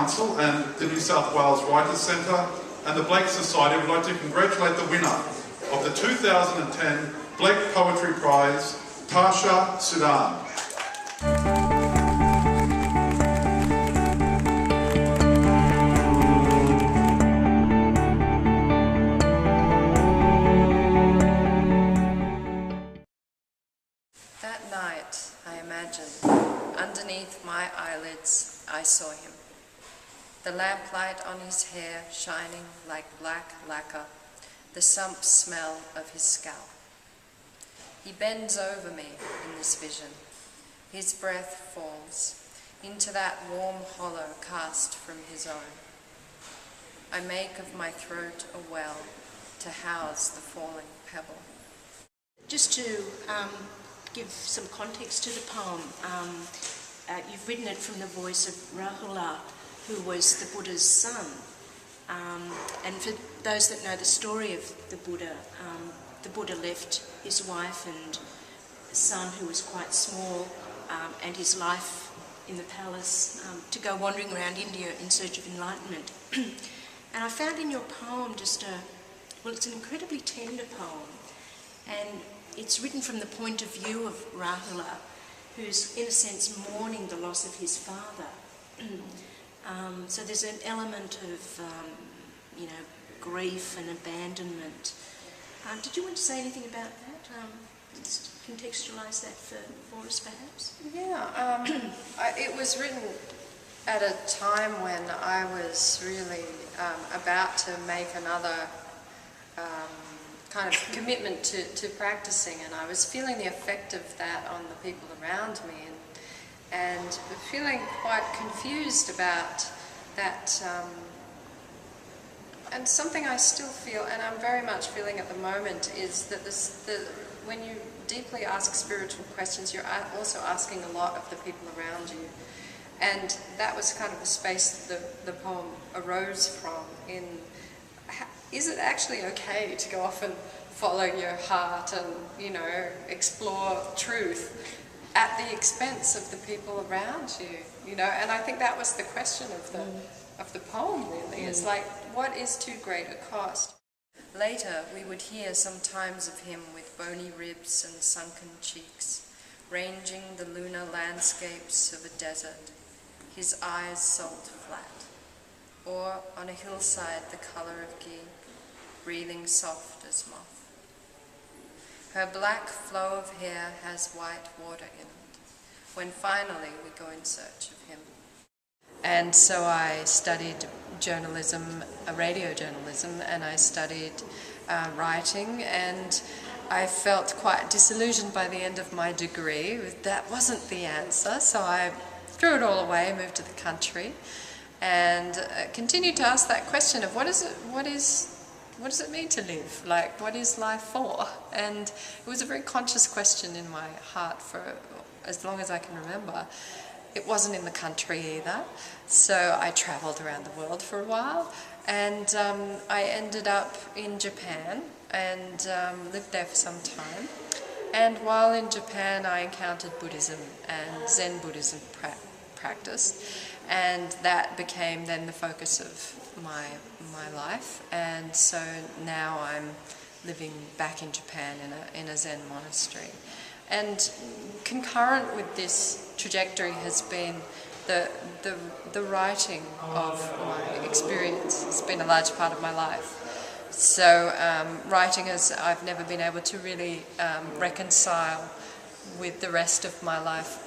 Council and the New South Wales Writers Centre and the Blake Society would like to congratulate the winner of the 2010 Blake Poetry Prize, Tasha Sudan. That night, I imagine, underneath my eyelids, I saw him. The lamplight on his hair shining like black lacquer, the sump smell of his scalp. He bends over me in this vision. His breath falls into that warm hollow cast from his own. I make of my throat a well to house the falling pebble. Just to give some context to the poem, you've written it from the voice of Rahula, who was the Buddha's son. And for those that know the story of the Buddha left his wife and son, who was quite small, and his life in the palace to go wandering around India in search of enlightenment. And I found in your poem just it's an incredibly tender poem, and it's written from the point of view of Rahula, who's in a sense mourning the loss of his father. So there's an element of grief and abandonment. Did you want to say anything about that? Just contextualise that for us, perhaps? Yeah, it was written at a time when I was really about to make another kind of commitment to practicing, and I was feeling the effect of that on the people around me, and feeling quite confused about that. And something I still feel, and I'm very much feeling at the moment, is that when you deeply ask spiritual questions, you're also asking a lot of the people around you. And that was kind of the space the poem arose from. Is it actually okay to go off and follow your heart and, explore truth at the expense of the people around you? And I think that was the question of the poem, really. It's like, what is too great a cost? Later, we would hear sometimes of him with bony ribs and sunken cheeks, ranging the lunar landscapes of a desert, his eyes salt flat, or on a hillside the colour of ghee, breathing soft as moth. Her black flow of hair has white water in it, when finally we go in search of him. And so I studied journalism, radio journalism, and I studied writing, and I felt quite disillusioned by the end of my degree. That wasn't the answer, so I threw it all away, moved to the country, and continued to ask that question of what does it mean to live? Like, what is life for? And it was a very conscious question in my heart for as long as I can remember. It wasn't in the country either, so I travelled around the world for a while, and I ended up in Japan and lived there for some time. And while in Japan, I encountered Buddhism and Zen Buddhism practice, and that became then the focus of my life. And so now I'm living back in Japan in a Zen monastery. And concurrent with this trajectory has been the writing of my experience. It's been a large part of my life. So writing, as I've never been able to really reconcile with the rest of my life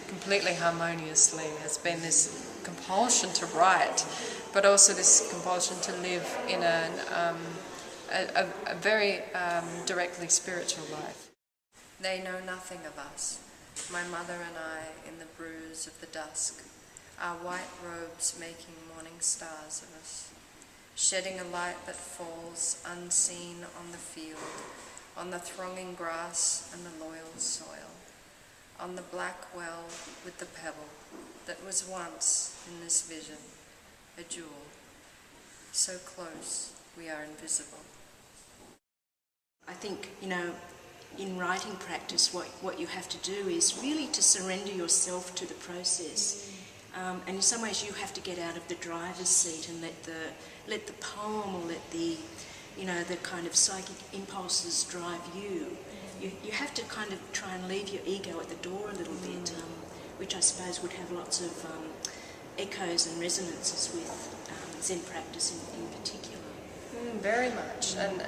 completely harmoniously, has been this compulsion to write, but also this compulsion to live in a very directly spiritual life. They know nothing of us, my mother and I, in the bruise of the dusk, our white robes making morning stars of us, shedding a light that falls unseen on the field, on the thronging grass and the loyal soil, on the black well with the pebble that was once, in this vision, a jewel, so close we are invisible. I think, in writing practice, what you have to do is really to surrender yourself to the process. And in some ways you have to get out of the driver's seat and let the poem or let the, you know, the kind of psychic impulses drive you. You have to kind of try and leave your ego at the door a little bit, which I suppose would have lots of echoes and resonances with Zen practice in particular. Very much, and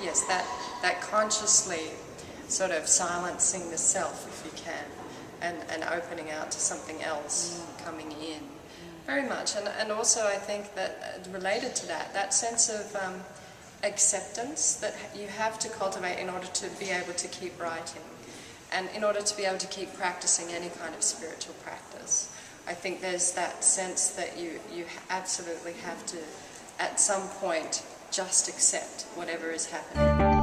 yes, that consciously sort of silencing the self, if you can, and opening out to something else coming in, very much, and also I think that related to that sense of acceptance that you have to cultivate in order to be able to keep writing, and in order to be able to keep practicing any kind of spiritual practice. I think there's that sense that you absolutely have to, at some point, just accept whatever is happening.